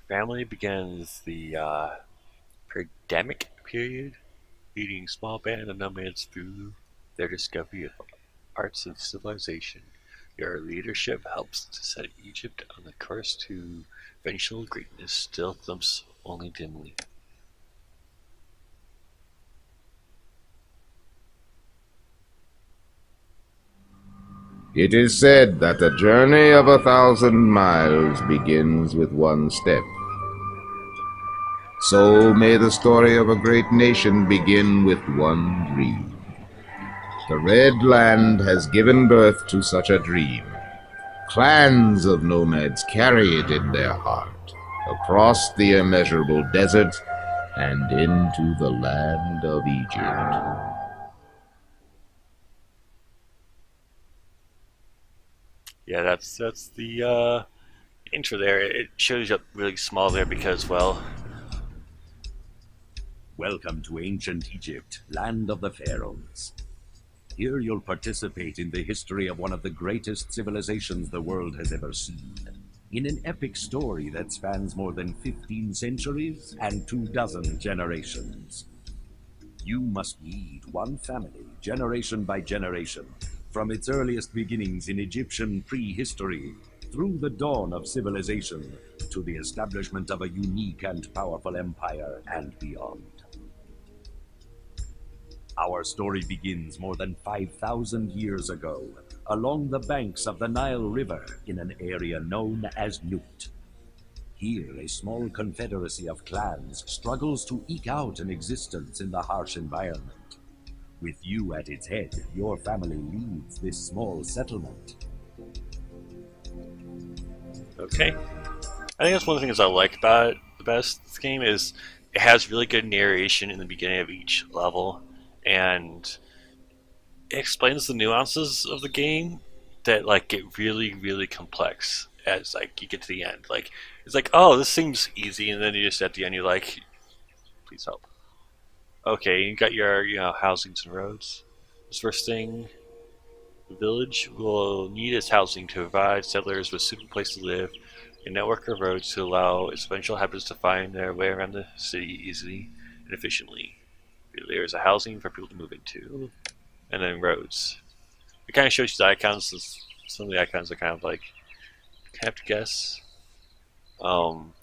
family begins the pandemic period, leading a small band of nomads through their discovery of arts and civilization. Your leadership helps to set Egypt on the course to eventual greatness, still glimpsed only dimly. It is said that a journey of 1,000 miles begins with one step. So may the story of a great nation begin with one dream. The Red Land has given birth to such a dream. Clans of nomads carry it in their heart, across the immeasurable desert and into the land of Egypt. Yeah, that's the intro there. It shows up really small there because, well, Welcome to ancient Egypt, land of the pharaohs. Here you'll participate in the history of one of the greatest civilizations the world has ever seen. In an epic story that spans more than 15 centuries and 24 generations. You must lead one family, generation by generation, from its earliest beginnings in Egyptian prehistory, through the dawn of civilization, to the establishment of a unique and powerful empire and beyond. Our story begins more than 5,000 years ago, along the banks of the Nile River in an area known as Nubt. Here, a small confederacy of clans struggles to eke out an existence in the harsh environment. With you at its head, your family leads this small settlement. okay. I think that's one of the things I like about it the best. This game is it has really good narration in the beginning of each level, and it explains the nuances of the game that like get really really complex as like you get to the end. Like it's like, oh, this seems easy, and then you just at the end you're like, please help. Okay, you got your housings and roads. This first thing, the village will need its housing to provide settlers with a suitable place to live, a network of roads to allow its eventual inhabitants to find their way around the city easily and efficiently. There's a housing for people to move into, and then roads. It kind of shows you the icons. Some of the icons are kind of like, I have to guess. Um,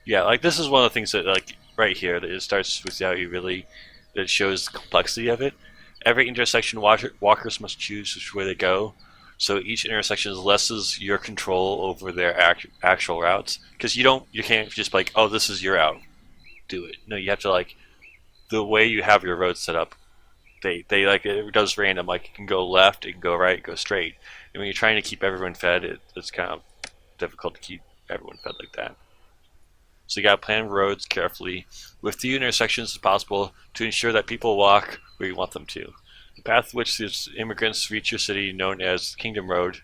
yeah, like this is one of the things that like right here that it starts with how you really that shows the complexity of it. Every intersection, walkers must choose which way they go. So each intersection lessens your control over their actual routes because you can't just be like, oh, this is your route, do it. No, you have to like the way you have your road set up. They like it does random. Like it can go left, it can go right, go straight. And when you're trying to keep everyone fed, it's kind of difficult to keep everyone fed like that. So you got to plan roads carefully with few intersections as possible to ensure that people walk where you want them to. The path which these immigrants reach your city, known as Kingdom Road,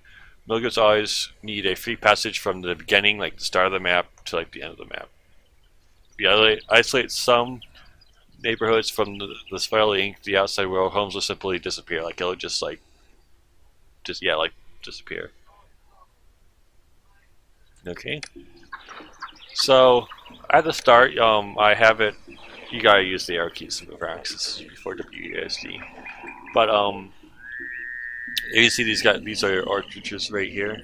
migrants always need a free passage from the beginning, like the start of the map, to like the end of the map. If you isolate some neighborhoods from the spiral ink, the outside world, homes will simply disappear. Like it'll just disappear. Okay. So at the start, I have it. You gotta use the arrow keys to move around before WASD. But you see these are your archers right here.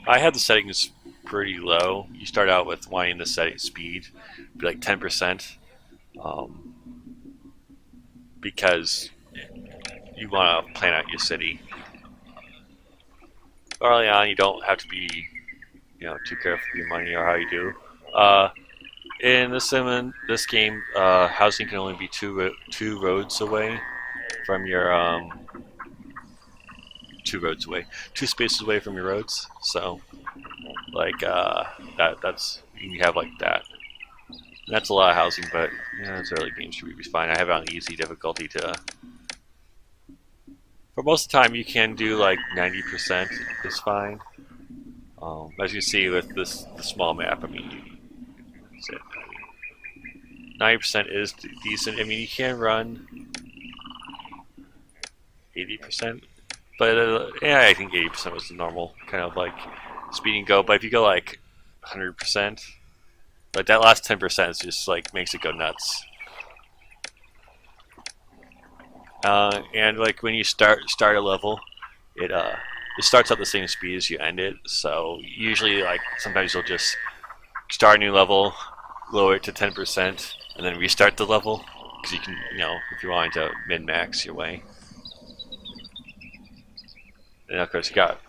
I have the settings pretty low. You start out with wanting the setting speed be like 10%, because you want to plan out your city. Early on, you don't have to be too careful with your money or how you do. In this game, housing can only be two roads away from your 2 roads away, 2 spaces away from your roads. So, like that's you have like that. And that's a lot of housing, but it's early games should be fine. I have it on easy difficulty to. For most of the time, you can do like 90% is fine. As you see with the small map, I mean, 90% is decent. I mean, you can run 80%, but I think 80% was the normal kind of like speed you can go. But if you go like 100%, like that last 10% is just like makes it go nuts. And like when you start a level, it starts at the same speed as you end it. So usually, like sometimes you'll just start a new level, lower it to 10%, and then restart the level because you can, if you want to min-max your way. And of course, totally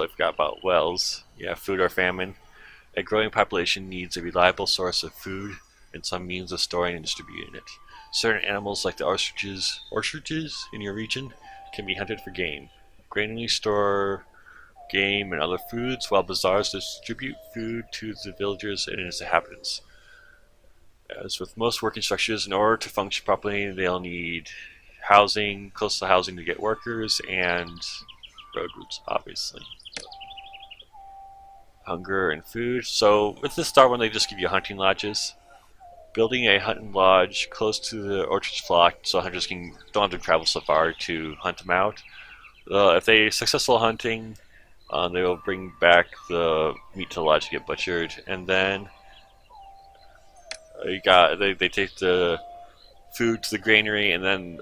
forgot about wells. Yeah, food or famine. A growing population needs a reliable source of food and some means of storing and distributing it. Certain animals, like the ostriches in your region, can be hunted for game. Granularly store game and other foods, while bazaars distribute food to the villagers and its inhabitants. As with most working structures, in order to function properly, they'll need housing, coastal housing to get workers, and road routes, obviously. Hunger and food. So with this star one, they just give you hunting lodges. Building a hunting lodge close to the orchard's flock, so hunters don't have to travel so far to hunt them out. If they successful hunting, they will bring back the meat to the lodge to get butchered, and then they take the food to the granary, and then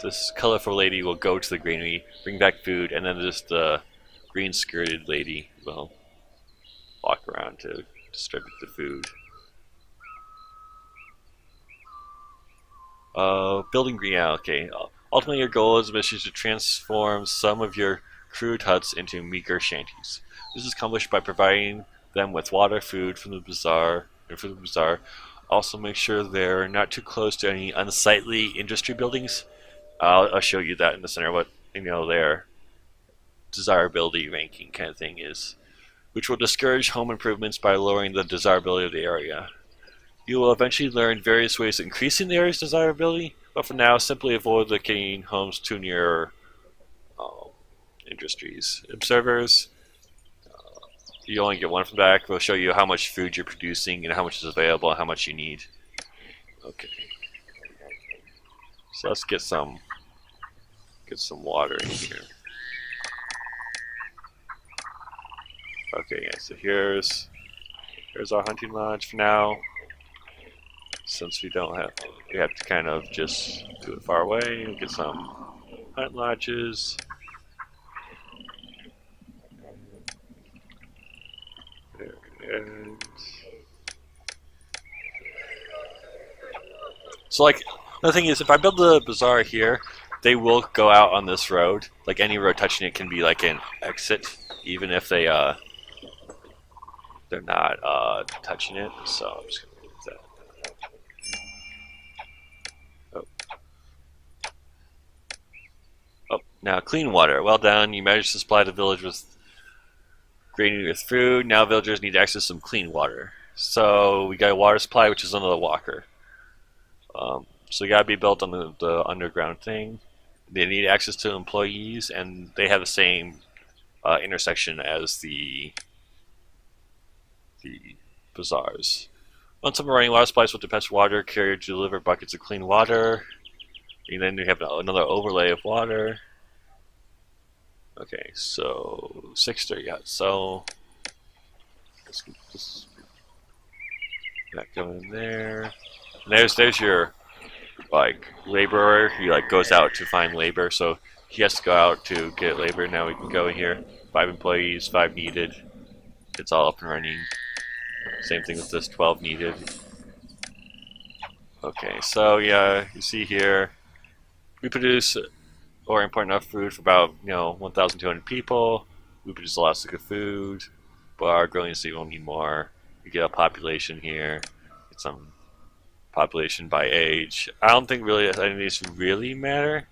this colorful lady will go to the granary, bring back food, and then just the green skirted lady will walk around to distribute the food. Building green. Okay. Ultimately, your goal as a mission is to transform some of your crude huts into meager shanties. This is accomplished by providing them with water, food from the bazaar, Also, make sure they're not too close to any unsightly industry buildings. I'll show you that in the center. What their desirability ranking kind of thing is, which will discourage home improvements by lowering the desirability of the area. You will eventually learn various ways of increasing the area's desirability, but for now, simply avoid locating homes too near industries. Observers, you only get one from back. We'll show you how much food you're producing and how much is available and how much you need. Okay. So let's get some water in here. Okay, yeah, so here's our hunting lodge for now. Since we have to kind of just do it far away and get some hunt lodges. And so, like, the thing is, if I build the bazaar here, they will go out on this road. Like, any road touching it can be like an exit, even if they're not touching it. So I'm just gonna leave that. Oh, now clean water. Well done. You managed to supply the village with with food. Now villagers need to access some clean water. So we got a water supply, which is under the walker. So we gotta be built on the underground thing. They need access to employees, and they have the same intersection as the bazaars. Once I'm running water supplies with dispatch water carrier to deliver buckets of clean water. And then we have another overlay of water. Okay, so 6:30. Yeah, so let's get this that going in there. And there's your laborer. He goes out to find labor, so he has to go out to get labor. Now we can go in here. 5 employees, 5 needed. It's all up and running. Same thing with this, 12 needed. Okay, so yeah, you see here, we produce or import enough food for about 1,200 people. We produce a lot of food, but our growing city will need more. We get a population here. Get some population by age. I don't think really any of these really matter.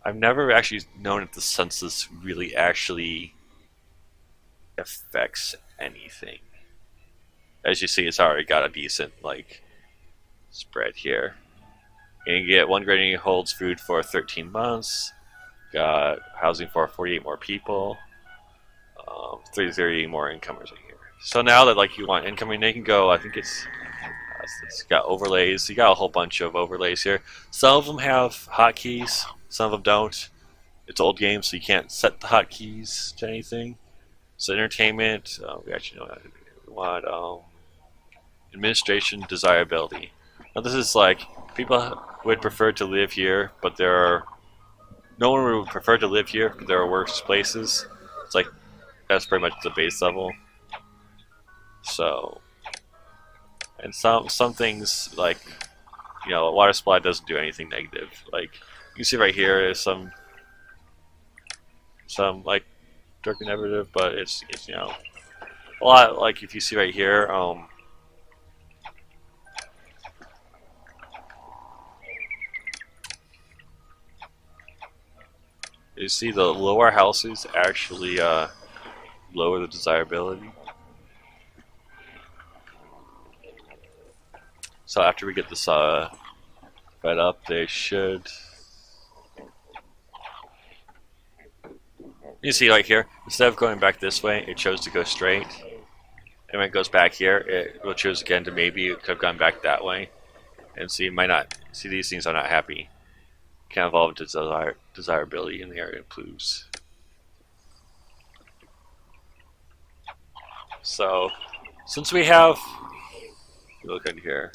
I've never actually known if the census really actually affects anything. As you see, it's already got a decent spread here. And you get 1 granary holds food for 13 months. Got housing for 48 more people. 30 more incomers right here. So now that you want incoming, they can go. I think it's got overlays. You got a whole bunch of overlays here. Some of them have hotkeys. Some of them don't. It's old game, so you can't set the hotkeys to anything. So entertainment, we actually know we want administration, desirability. Now this is like people would prefer to live here, but there are no one would prefer to live here, but there are worse places. It's like that's pretty much the base level. So, and some things like water supply doesn't do anything negative. Like you can see right here is some like dark negative, but it's a lot. Like if you see right here, you see the lower houses actually lower the desirability. So after we get this fed up, they should. You see right here, instead of going back this way, it chose to go straight. And when it goes back here, it will choose again to maybe it could have gone back that way. And see, might not see these things are not happy. Can evolve into desirability in the area improves. So, since we have, look in here.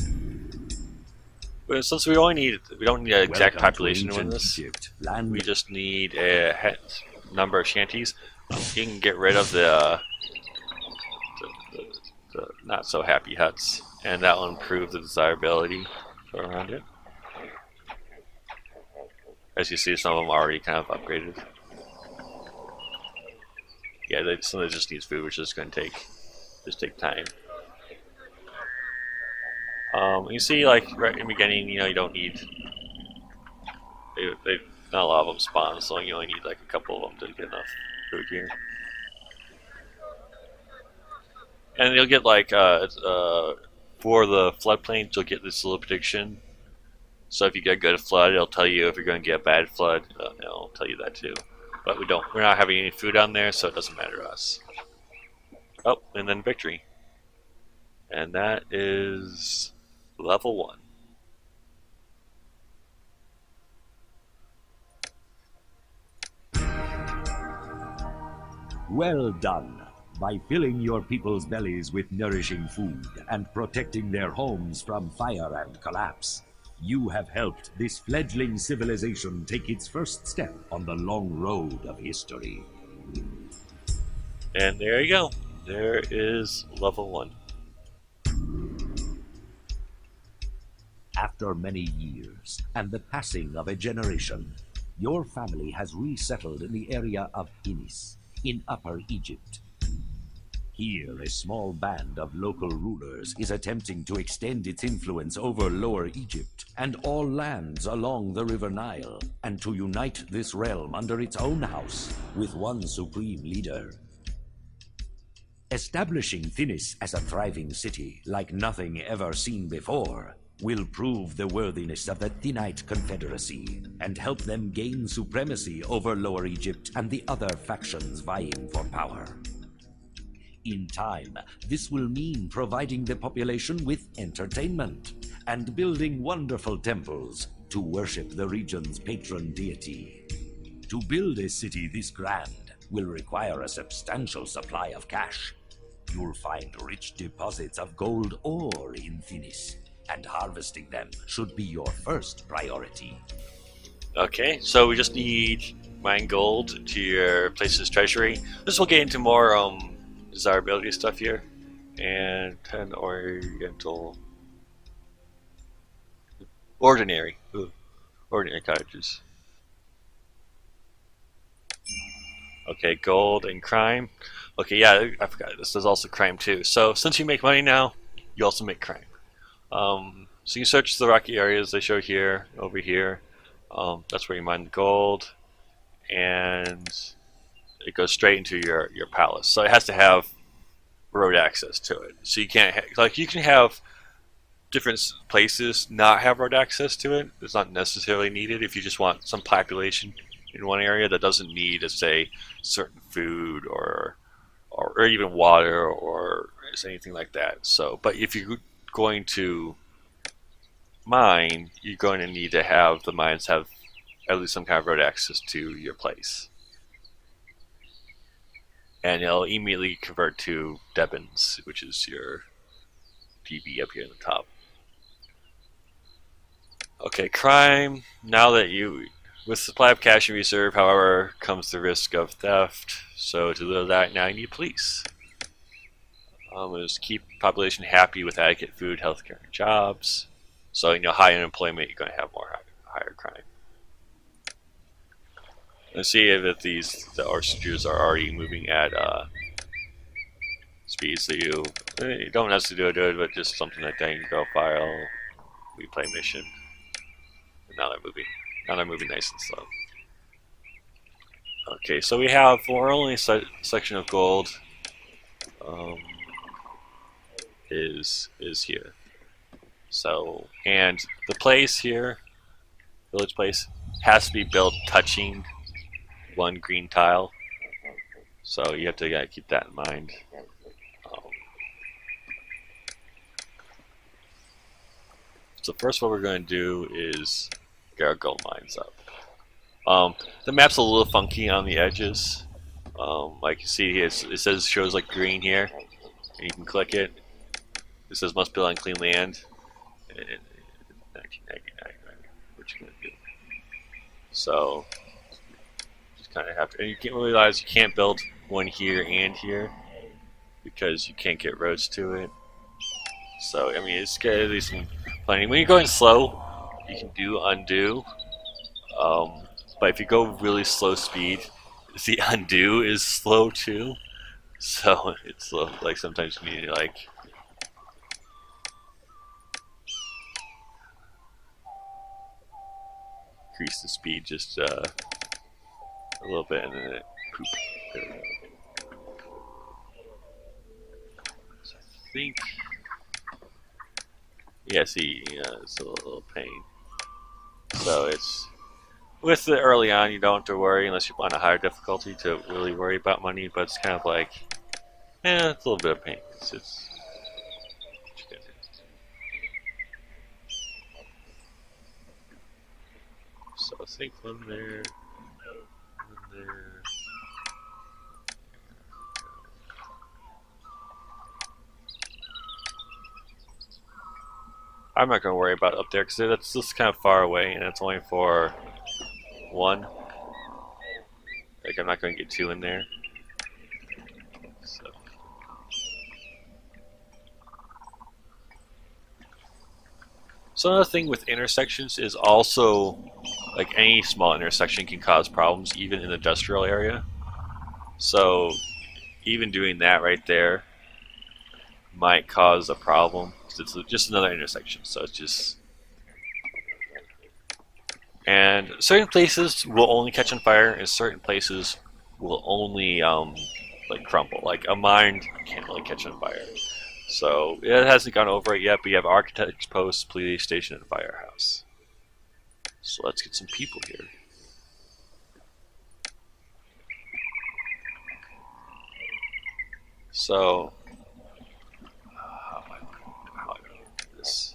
But since we don't need an exact population to win this. We just need a number of shanties. You can get rid of the not so happy huts, and that will improve the desirability around it. As you see, some of them are already kind of upgraded. Yeah, some of them just needs food, which is going to take time. You see, like right in the beginning, you don't need. They not a lot of them spawn, so you only need like a couple of them to get enough food here. And you'll get like for the floodplains, you'll get this little prediction. So if you get a good flood, it'll tell you if you're going to get a bad flood. It'll tell you that too. But we're not having any food down there, so it doesn't matter to us. Oh, and then victory. And that is level 1. Well done. By filling your people's bellies with nourishing food and protecting their homes from fire and collapse, you have helped this fledgling civilization take its first step on the long road of history. And there you go. There is level 1. After many years and the passing of a generation, your family has resettled in the area of Thinis, in Upper Egypt. Here, a small band of local rulers is attempting to extend its influence over Lower Egypt and all lands along the River Nile, and to unite this realm under its own house with one supreme leader. Establishing Thinis as a thriving city like nothing ever seen before will prove the worthiness of the Thinite Confederacy and help them gain supremacy over Lower Egypt and the other factions vying for power. In time, this will mean providing the population with entertainment and building wonderful temples to worship the region's patron deity. To build a city this grand will require a substantial supply of cash. You'll find rich deposits of gold ore in Thinis, and harvesting them should be your first priority. Okay, so we just need mine gold to your place's treasury. This will get into more desirability stuff here. And 10 oriental ordinary. Ooh, ordinary cottages. Okay, gold and crime. Okay, yeah, I forgot. This is also crime too. So since you make money now, you also make crime. So you search the rocky areas they show here, over here. That's where you mine the gold, and it goes straight into your palace. So it has to have road access to it. So you can't you can have different places not have road access to it. It's not necessarily needed if you just want some population in one area that doesn't need, let's say, certain food or even water or anything like that. So, but if you're going to mine, you're going to need to have the mines have at least some kind of road access to your place. and it'll immediately convert to Devons, which is your DB up here in the top. Okay, crime. Now that with supply of cash in reserve, however, comes the risk of theft. So to do that, now you need police. Is keep population happy with adequate food, healthcare, and jobs. So high unemployment, you're going to have higher crime. Let's see if the oysters are already moving at speed. So you don't necessarily do it, but just something like that. You can go file, replay mission. And now they're moving. Now they're moving nice and slow. Okay, so we have our only section of gold is here. So, and the place here, village place, has to be built touching one green tile. So you have to keep that in mind. So first what we're going to do is get our gold mines up. The map's a little funky on the edges. Like you see here, it shows like green here. And you can click it. It says must build on clean land. And 1999, what you gonna do? So just kind of have to, and you can't realize you can't build one here and here because you can't get roads to it. So I mean, it's got at least some planning. When you're going slow, you can do undo. But if you go really slow speed, the undo is slow too. So it's slow. Like sometimes you need to increase the speed just a little bit, and then it poop. So I think, yeah. See, it's a little pain. So it's with the early on, you don't have to worry unless you're on a higher difficulty to really worry about money. But it's kind of like, it's a little bit of pain. It's so I think one there, one there. I'm not going to worry about it up there because that's just kind of far away, and it's only for one. Like I'm not going to get two in there. So another thing with intersections is also, like any small intersection can cause problems even in the industrial area. So even doing that right there might cause a problem. It's just another intersection, so it's just... And certain places will only catch on fire, and certain places will only like crumble. Like a mine can't really catch on fire. So it hasn't gone over it yet, but you have architect's post, police station, and firehouse. So let's get some people here. So how do I do this?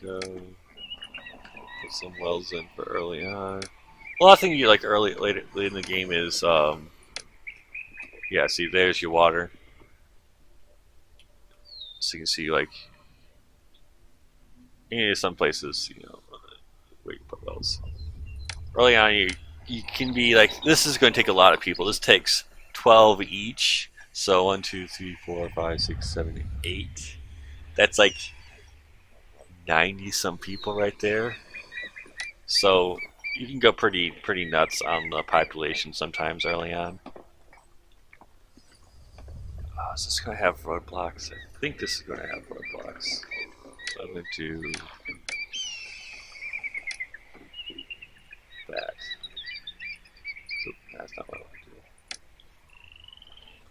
Go. Put some wells in for early on. A lot of things you like late in the game is, yeah. See, there's your water. So you can see, like, some places, where you put wells. Early on, you can be like, this is going to take a lot of people. This takes 12 each. So 1, 2, 3, 4, 5, 6, 7, 8. That's like 90 some people right there. So you can go pretty nuts on the population sometimes early on. Is this going to have roadblocks? I think this is going to have roadblocks. So I'm going to do that. So that's not what I want to do.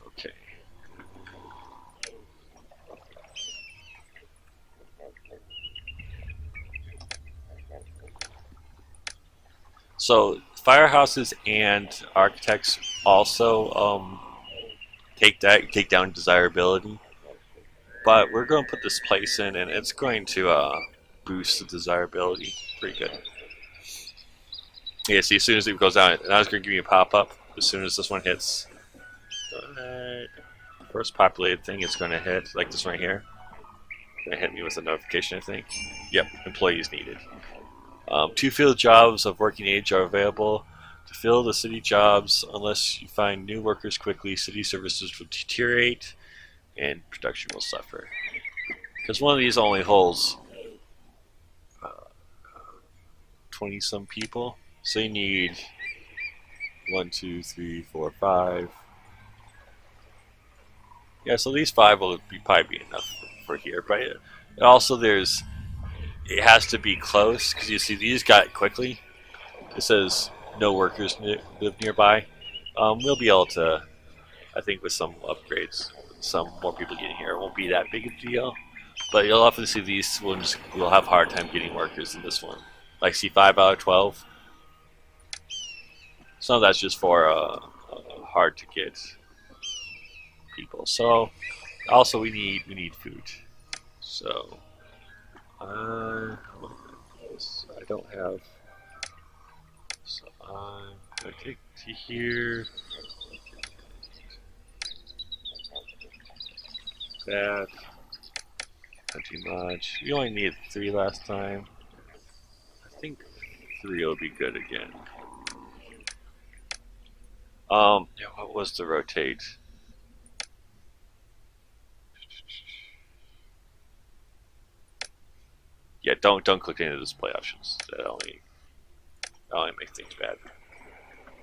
Okay. So firehouses and architects also take down desirability. But we're going to put this place in, and it's going to boost the desirability pretty good. Yeah, see, as soon as it goes down, now it's going to give you a pop-up as soon as this one hits. First populated thing it's going to hit, like this one right here. Going to hit me with a notification, I think. Yep, employees needed. 2 field jobs of working age are available. To fill the city jobs, unless you find new workers quickly, city services will deteriorate and production will suffer. Because one of these only holds 20 some people, so you need 1, 2, 3, 4, 5. Yeah, so these 5 will probably be enough for here, but also it has to be close, because you see these got it quickly. It says no workers live nearby. We'll be able to, I think with some upgrades, some more people getting here, it won't be that big a deal. But you'll often see these ones will have a hard time getting workers in this one. Like see 5 out of 12. Some of that's just for hard to get people. So also we need food. So I don't have. So I'm gonna take to here. That. Not too much. We only needed 3 last time. I think 3 will be good again. Yeah, what was the rotate? Yeah, don't click any of the display options. That only makes things bad.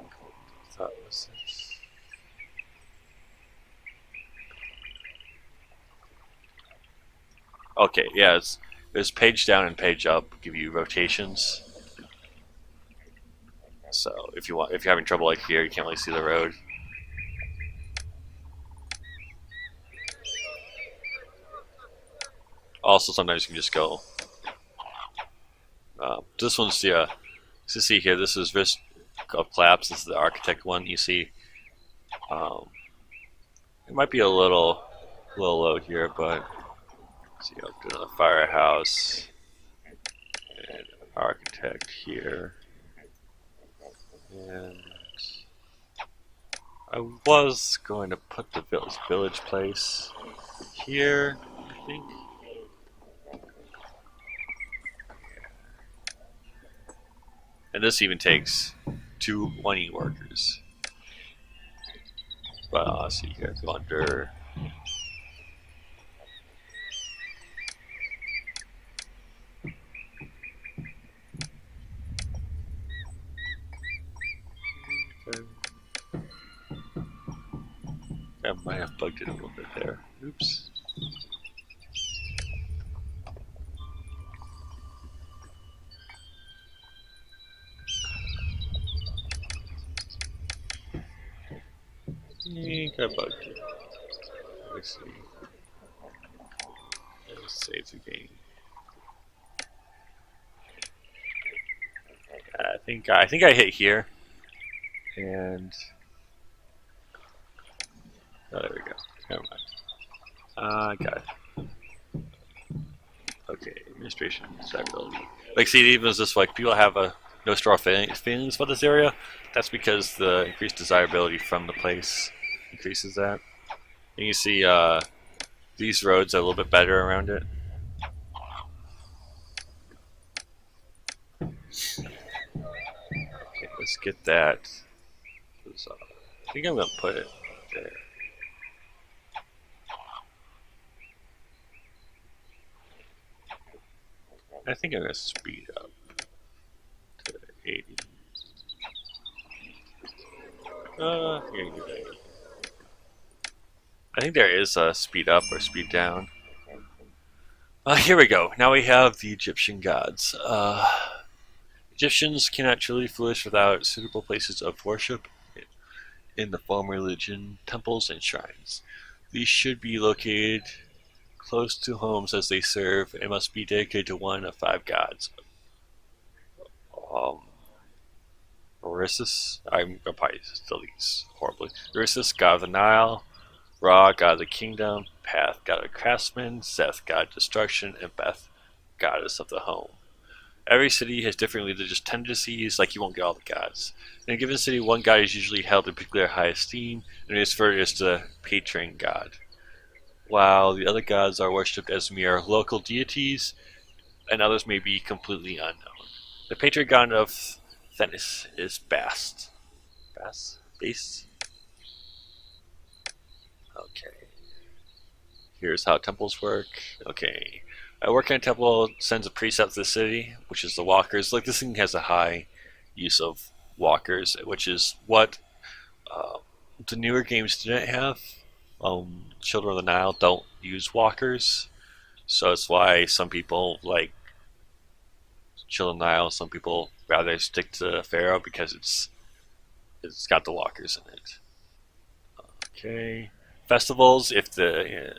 I thought it was this. Okay, yeah, there's page down and page up give you rotations. So if you're having trouble like here, you can't really see the road. Also, sometimes you can just go. This one's to see here. This is risk of collapse. This is the architect one. You see, it might be a little low here, but see, I'll do another firehouse and architect here. And I was going to put the village place here, I think. And this even takes 20 workers. But let's see here, go under. I might have bugged it a little bit there. Oops. I bugged it. Let's see. Let's save the game. I think I hit here, and oh, there we go. Never mind. I got it. Okay, administration desirability. Like, see, even as this, like, people have no strong feelings about this area. That's because the increased desirability from the place increases that. And you see, these roads are a little bit better around it. Okay, let's get that. I think I'm gonna put it there. I think I'm gonna speed up to 80. I think I can do 80. I think there is a speed up or speed down. Here we go. Now we have the Egyptian gods. Egyptians cannot truly flourish without suitable places of worship in the form religion, temples, and shrines. These should be located close to homes as they serve and must be dedicated to one of 5 gods. Orisis, I'm gonna probably still these horribly. Orisis, god of the Nile, Ra, god of the kingdom. Path, god of craftsmen. Seth, god of destruction. And Beth, goddess of the home. Every city has different religious tendencies, like you won't get all the gods. In a given city, one god is usually held in particular high esteem, and is referred as the patron god, while the other gods are worshipped as mere local deities, and others may be completely unknown. The patron god of Thinis is Bast. Bast? Base? Okay. Here's how temples work. Okay. A working temple sends a priest out to the city, which is the walkers. Like, this thing has a high use of walkers, which is what the newer games didn't have. Children of the Nile don't use walkers, so it's why some people like Children of the Nile. Some people rather stick to Pharaoh because it's got the walkers in it. Okay, festivals. If the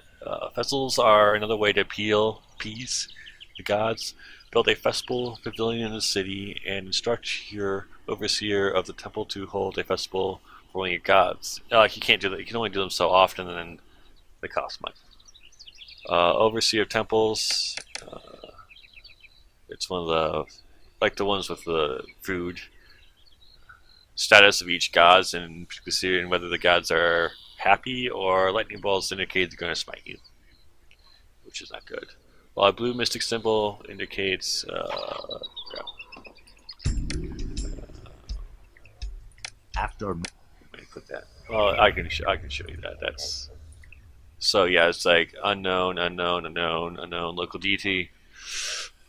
festivals are another way to appease the gods, build a festival pavilion in the city and instruct your overseer of the temple to hold a festival for one of your gods. Like, you can't do that. You can only do them so often, and then they cost money. Overseer of temples. It's one of the, like the ones with the food. Status of each gods, and considering whether the gods are happy or lightning bolts indicate they're going to smite you, which is not good. While a blue mystic symbol indicates After let me put that. Well, I can show you that. That's so yeah. It's like unknown, local deity,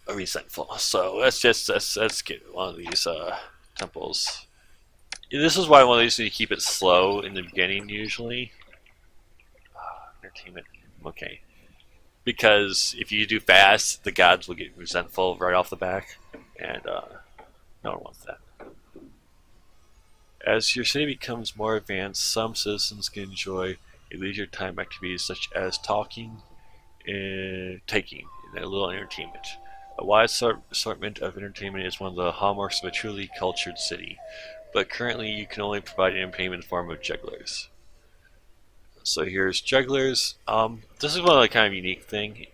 resentful. So let's get one of these temples. This is why one of these you keep it slow in the beginning usually. Entertainment. Okay. Because if you do fast, the gods will get resentful right off the back, and no one wants that. As your city becomes more advanced, some citizens can enjoy a leisure time activities such as taking, and a little entertainment. A wide assortment of entertainment is one of the hallmarks of a truly cultured city, but currently you can only provide entertainment in the form of jugglers. So here's jugglers. This is one of the kind of unique thing.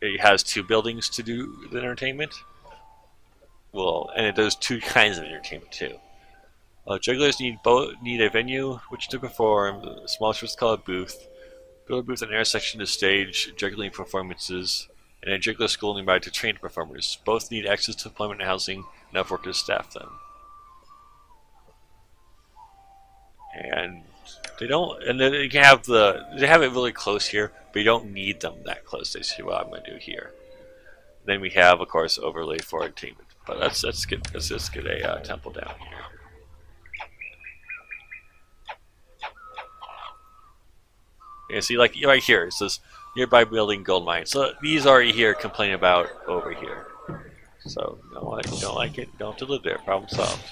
It has two buildings to do the entertainment. Well, and it does two kinds of entertainment too. Jugglers need a venue which to perform. The smallest is called a booth. Build a booth at an intersection to stage juggling performances, and a juggler school nearby to train performers. Both need access to employment and housing, and enough workers to staff them. And they don't, and then you can have they have it really close here, but you don't need them that close. They see what I'm going to do here. Then we have, of course, overlay for entertainment. But let's get a temple down here. You see, like right here, it says nearby building gold mine. So these already here complain about over here. So you don't like it, you don't have to live there. Problem solved.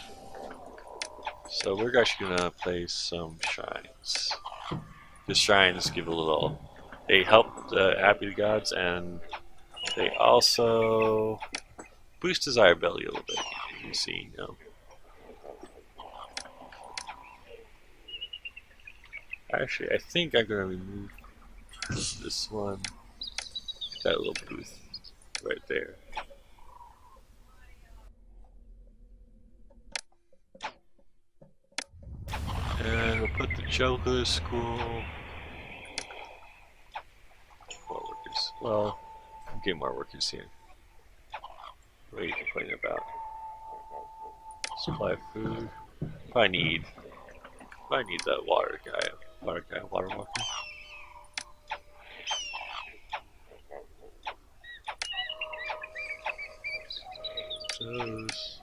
So we're actually gonna place some shrines. The shrines give a little. They help the happy gods, and they also boost desirability a little bit. You can see, Actually, I think I'm gonna remove this one. That little booth right there. And we'll put the Joker School. More workers. Well, I'm getting more workers here. What are you complaining about? Supply of food. Probably need that water guy. Water walker. Those.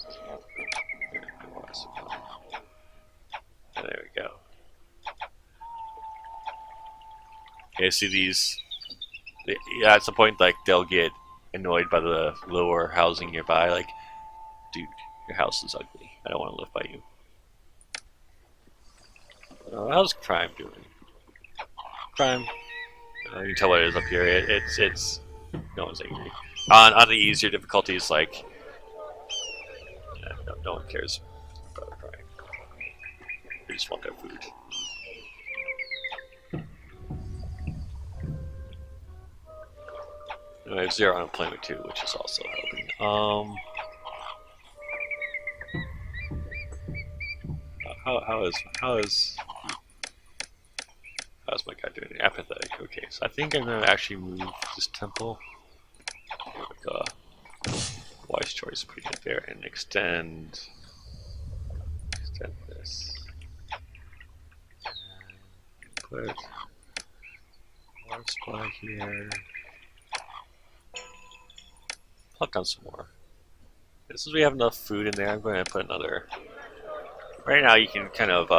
There we go. Okay, see these. Yeah, at some point, like, they'll get annoyed by the lower housing nearby. Like, dude, your house is ugly. I don't want to live by you. How's crime doing? Crime. You can tell what it is up here. It's no one's angry. On the easier difficulties, like no one cares about crime. They just want their food. And we have 0 unemployment too, which is also helping. How's my guy doing? Apathetic. Okay, so I think I'm gonna actually move this temple. Like wise choice, putting it there, and extend this. And put water supply here. Pluck on some more. Since we have enough food in there, I'm going to put another. Right now, you can kind of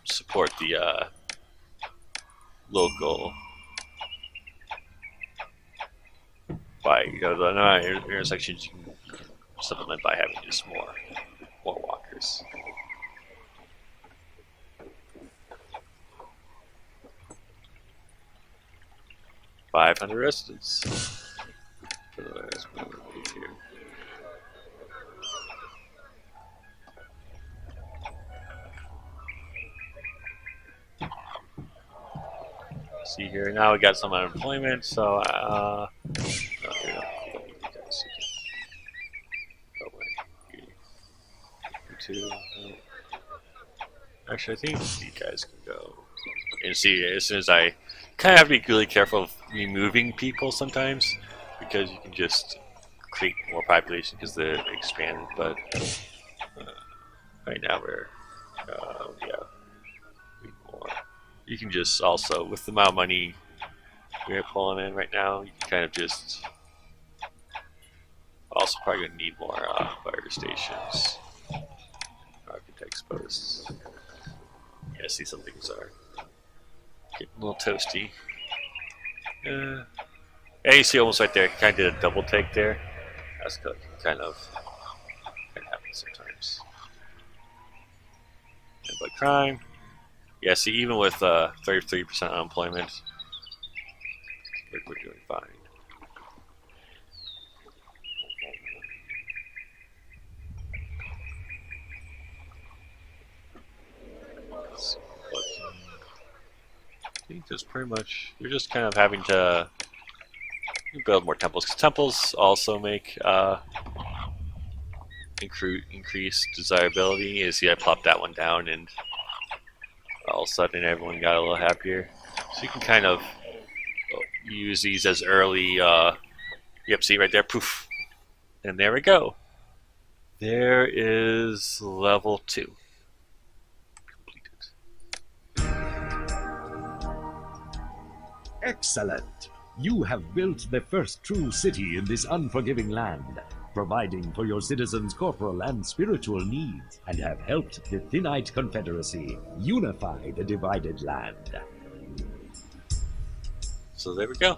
support the local by the intersections. You can supplement by having just more walkers. 500 residents. See here, now we got some unemployment, so actually, I think you guys can go. And see, as soon as I kind of have to be really careful of removing people sometimes, because you can just create more population because they're expanded. But right now we're more. You can just also, with the amount of money we're pulling in right now, you can kind of just also probably gonna need more fire stations. Architects posts. Yeah, see some things are getting a little toasty. Yeah, you see almost right there. Kind of did a double take there. That's kind of happens sometimes. Yeah, but crime. Yeah, see, even with 33% unemployment, we're doing fine. I think there's pretty much, you're just kind of having to build more temples, because temples also make increased desirability. You see I plopped that one down and all of a sudden everyone got a little happier. So you can kind of use these as early, yep, see right there, poof. And there we go. There is level 2. Excellent! You have built the first true city in this unforgiving land, providing for your citizens' corporal and spiritual needs, and have helped the Thinite Confederacy unify the divided land. So there we go.